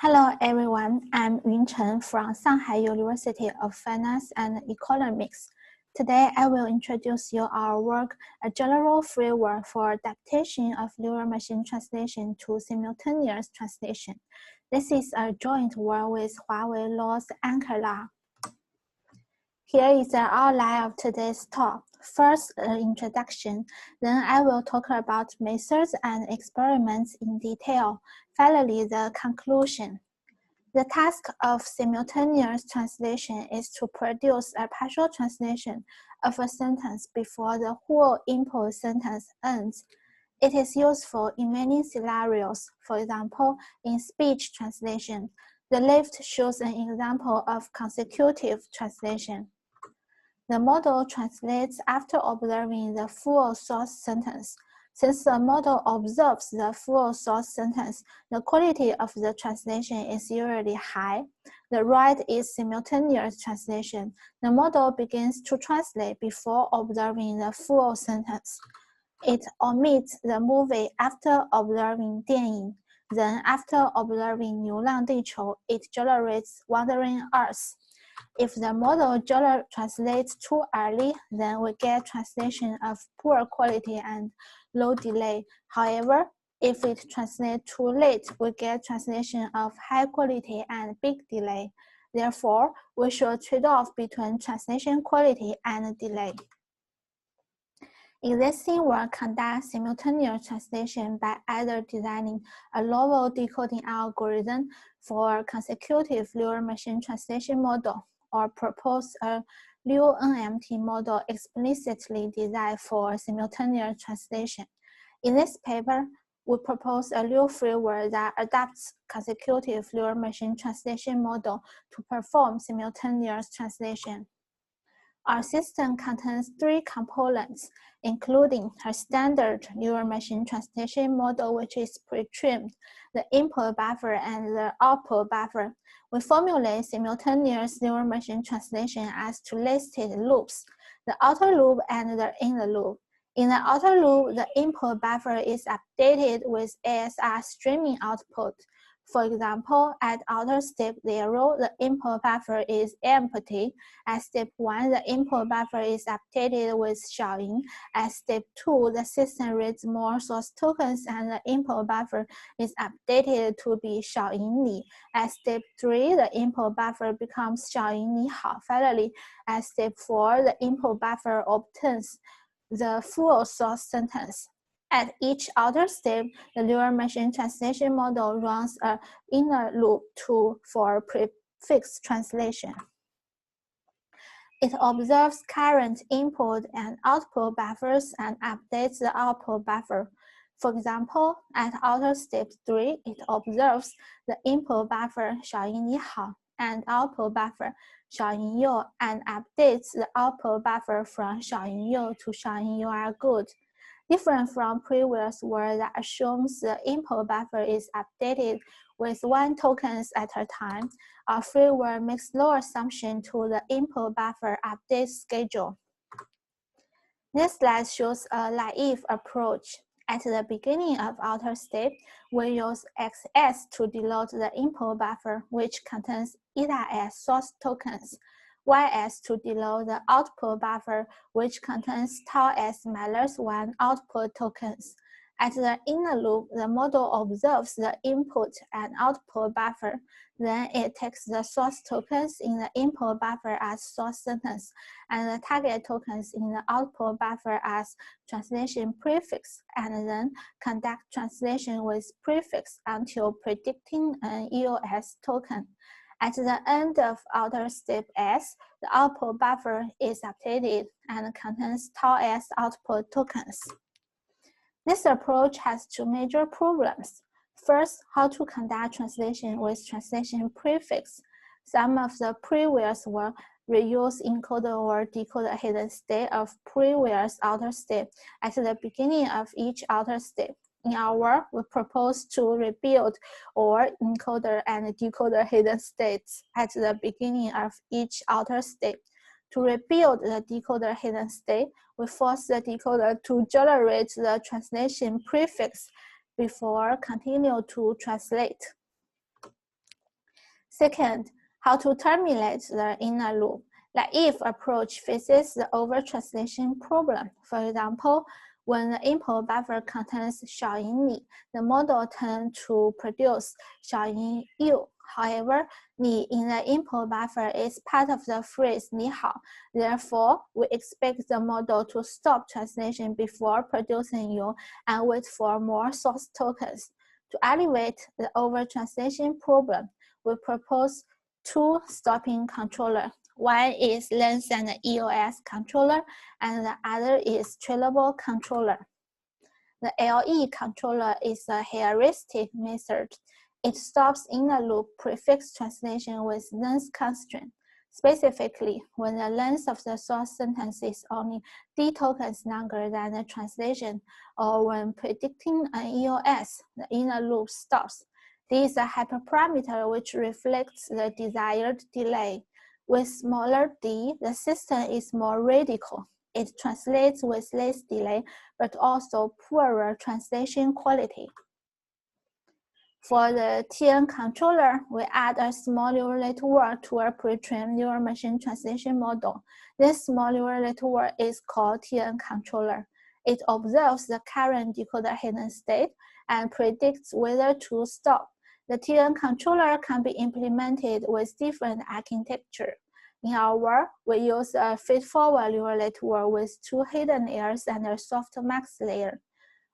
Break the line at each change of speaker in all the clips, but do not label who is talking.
Hello everyone, I'm Yun Chen from Shanghai University of Finance and Economics. Today I will introduce you our work, a general framework for adaptation of neural machine translation to simultaneous translation. This is a joint work with Huawei Law's Anchor Law. Here is an outline of today's talk. First, an introduction, then I will talk about methods and experiments in detail. Finally, the conclusion. The task of simultaneous translation is to produce a partial translation of a sentence before the whole input sentence ends. It is useful in many scenarios. For example, in speech translation, the left shows an example of consecutive translation. The model translates after observing the full source sentence. Since the model observes the full source sentence, the quality of the translation is usually high. The right is simultaneous translation. The model begins to translate before observing the full sentence. It omits the movie after observing 电影. Then after observing 流浪地球, it generates Wandering Earth. If the model translates too early, then we get translation of poor quality and low delay. However, if it translates too late, we get translation of high quality and big delay. Therefore, we should trade off between translation quality and delay. Existing work conducts simultaneous translation by either designing a novel decoding algorithm for consecutive neural machine translation model, or propose a new NMT model explicitly designed for simultaneous translation. In this paper, we propose a new framework that adapts consecutive neural machine translation model to perform simultaneous translation. Our system contains three components, including a standard neural machine translation model, which is pre-trained, the input buffer, and the output buffer. We formulate simultaneous neural machine translation as two listed loops, the outer loop and the inner loop. In the outer loop, the input buffer is updated with ASR streaming output. For example, at outer step 0, the input buffer is empty. At step 1, the input buffer is updated with 小赢. At step 2, the system reads more source tokens and the input buffer is updated to be 小赢你. At step 3, the input buffer becomes 小赢你好. Finally, at step 4, the input buffer obtains the full source sentence. At each outer step, the neural machine translation model runs an inner loop for prefix translation. It observes current input and output buffers and updates the output buffer. For example, at outer step 3, it observes the input buffer 小赢你好 and output buffer 小赢右 and updates the output buffer from 小赢右 to 小赢 you are good. Different from previous work that assumes the input buffer is updated with 1 tokens at a time, our framework makes no assumption to the input buffer update schedule. This slide shows a naive approach. At the beginning of outer step, we use XS to denote the input buffer, which contains eta s source tokens, YS to denote the output buffer, which contains tau s minus 1 output tokens. At the inner loop, the model observes the input and output buffer. Then it takes the source tokens in the input buffer as source sentence and the target tokens in the output buffer as translation prefix, and then conduct translation with prefix until predicting an EOS token. At the end of outer step S, the output buffer is updated and contains tau s output tokens. This approach has two major problems. First, how to conduct translation with translation prefix. Some of the previous work reuse encoder or decoder hidden state of previous outer step at the beginning of each outer step. In our work, we propose to rebuild or encoder and decoder hidden states at the beginning of each outer step. To rebuild the decoder hidden state, we force the decoder to generate the translation prefix before continue to translate. Second, how to terminate the inner loop. Like if approach faces the over-translation problem. For example, when the input buffer contains 小赢你, the model tends to produce 小赢 you. However, 你 in the input buffer is part of the phrase 你好. Therefore, we expect the model to stop translation before producing you and wait for more source tokens. To alleviate the over-translation problem, we propose two stopping controllers. One is length and EOS controller, and the other is trailable controller. The LE controller is a heuristic method. It stops inner loop prefix translation with length constraint. Specifically, when the length of the source sentence is only d tokens longer than the translation, or when predicting an EOS, the inner loop stops. This is a hyperparameter which reflects the desired delay. With smaller d, the system is more radical. It translates with less delay, but also poorer translation quality. For the TN controller, we add a small neural network to a pre-trained neural machine translation model. This small neural network is called TN controller. It observes the current decoder hidden state and predicts whether to stop. The TN controller can be implemented with different architecture. In our work, we use a feedforward neural network with two hidden layers and a softmax layer.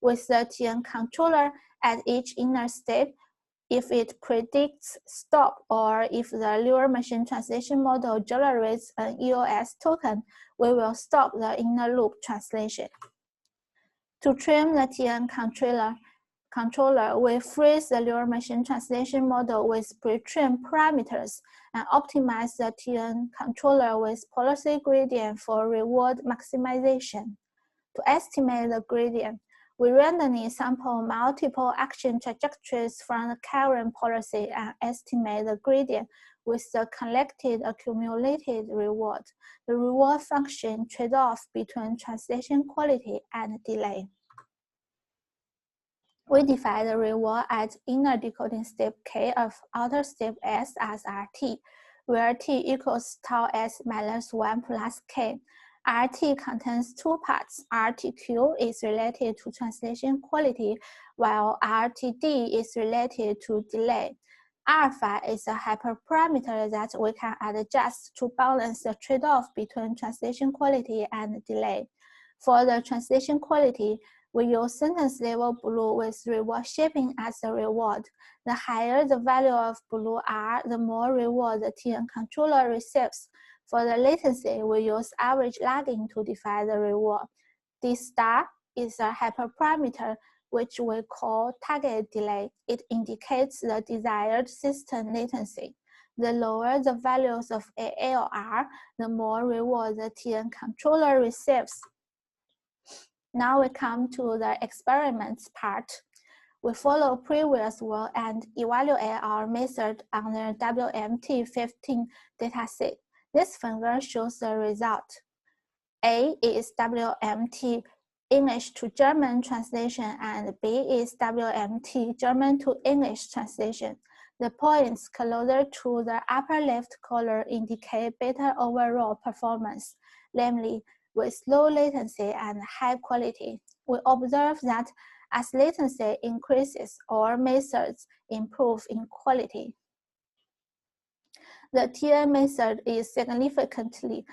With the TN controller at each inner step, if it predicts stop or if the neural machine translation model generates an EOS token, we will stop the inner loop translation. To train the TN controller, we freeze the neural machine translation model with pre-trained parameters and optimize the TN controller with policy gradient for reward maximization. To estimate the gradient, we randomly sample multiple action trajectories from the current policy and estimate the gradient with the collected accumulated reward. The reward function trade-off between translation quality and delay. We define the reward at inner decoding step K of outer step S as RT, where T equals tau S minus 1 plus K. RT contains two parts. RTQ is related to translation quality, while RTD is related to delay. Alpha is a hyperparameter that we can adjust to balance the trade-off between translation quality and delay. For the translation quality, we use sentence level blue with reward shaping as the reward. The higher the value of blue R, the more reward the TN controller receives. For the latency, we use average lagging to define the reward. D star is a hyperparameter which we call target delay. It indicates the desired system latency. The lower the values of AL are, the more reward the TN controller receives. Now we come to the experiments part. We follow previous work and evaluate our method on the WMT15 dataset. This figure shows the result. A is WMT English to German translation and B is WMT German to English translation. The points closer to the upper left color indicate better overall performance, namely with low latency and high quality. We observe that as latency increases, all methods improve in quality. The TN method is significantly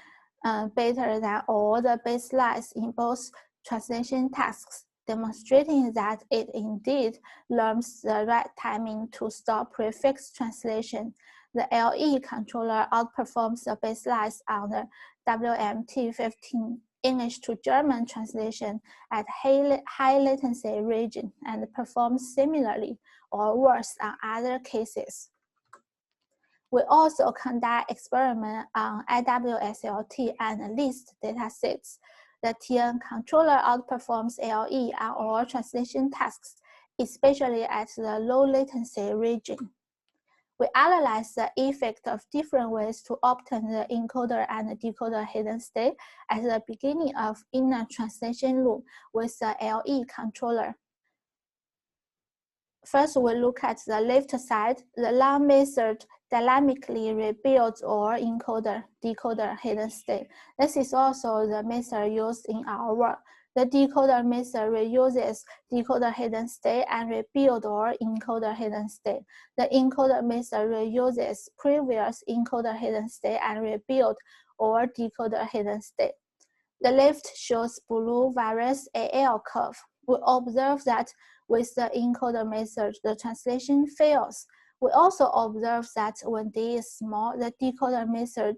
better than all the baselines in both translation tasks, demonstrating that it indeed learns the right timing to stop prefix translation. The LE controller outperforms the baselines on the WMT15 English to German translation at high latency region and performs similarly or worse on other cases. We also conduct experiments on IWSLT and LIST datasets. The TN controller outperforms LE on all translation tasks, especially at the low latency region. We analyze the effect of different ways to obtain the encoder and decoder hidden state at the beginning of inner translation loop with the LE controller. First, we look at the left side. The long method dynamically rebuild or decoder hidden state. This is also the method used in our work. The decoder method reuses decoder hidden state and rebuild or encoder hidden state. The encoder method reuses previous encoder hidden state and rebuild or decoder hidden state. The left shows blue various AL curve. We observe that with the encoder method, the translation fails. We also observe that when D is small, the decoder method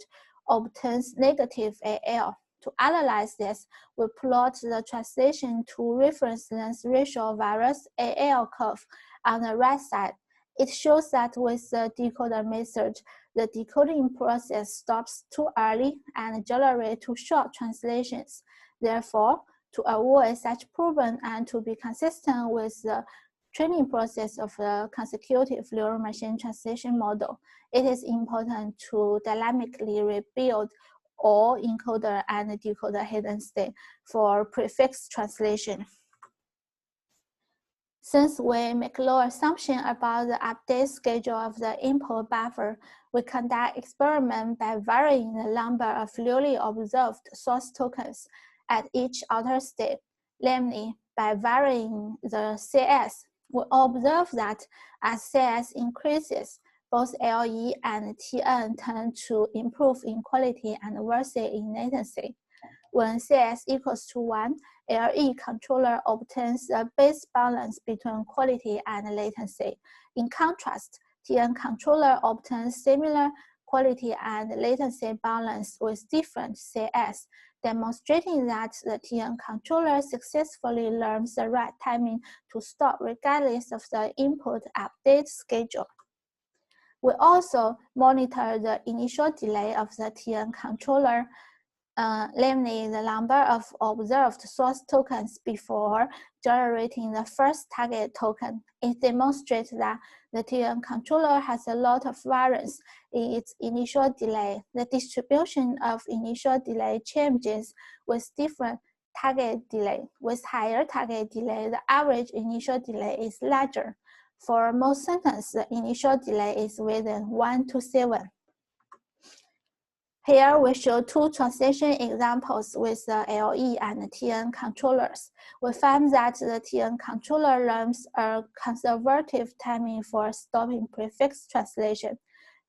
obtains negative AL. To analyze this, we plot the translation to reference length ratio various AL curve on the right side. It shows that with the decoder method, the decoding process stops too early and generates too short translations. Therefore, to avoid such problem and to be consistent with the training process of the consecutive neural machine translation model, it is important to dynamically rebuild all encoder and decoder hidden state for prefix translation. Since we make low assumption about the update schedule of the input buffer, we conduct experiment by varying the number of newly observed source tokens at each outer state, namely by varying the CS. We observe that as CS increases, both LE and TN tend to improve in quality and worsen in latency. When CS equals to 1, LE controller obtains a base balance between quality and latency. In contrast, TN controller obtains similar quality and latency balance with different CS, demonstrating that the TN controller successfully learns the right timing to stop regardless of the input update schedule. We also monitor the initial delay of the TN controller, namely the number of observed source tokens before generating the first target token. It demonstrates that the TN controller has a lot of variance in its initial delay. The distribution of initial delay changes with different target delay. With higher target delay, the average initial delay is larger. For most sentences, the initial delay is within 1 to 7. Here we show two translation examples with the LE and TN controllers. We find that the TN controller learns a conservative timing for stopping prefix translation.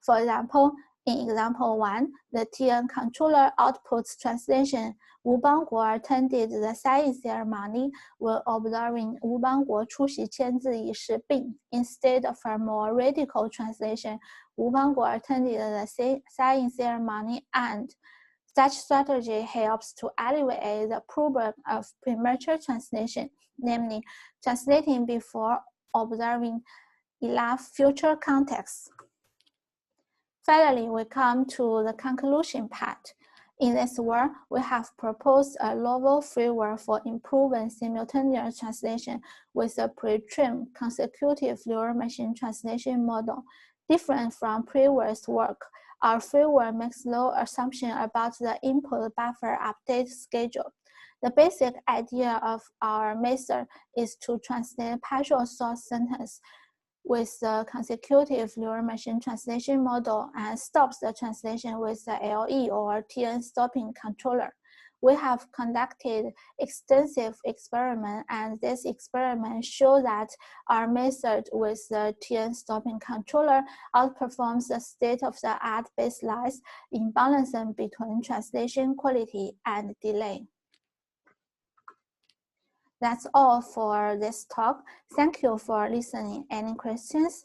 For example, in example 1, the TN controller outputs translation Wu Bangguo attended the signing ceremony while observing Wu Bangguo 出席签字仪式并 instead of a more radical translation, Wu Bangguo attended the signing ceremony, and such strategy helps to alleviate the problem of premature translation, namely translating before observing enough future context. Finally, we come to the conclusion part. In this work, we have proposed a novel framework for improving simultaneous translation with a pre-trained consecutive neural machine translation model. Different from previous work, our framework makes no assumption about the input buffer update schedule. The basic idea of our method is to translate partial source sentence with the consecutive neural machine translation model and stops the translation with the LE or TN stopping controller. We have conducted extensive experiments, and this experiment shows that our method with the TN stopping controller outperforms the state-of-the-art baselines in balancing between translation quality and delay. That's all for this talk. Thank you for listening. Any questions?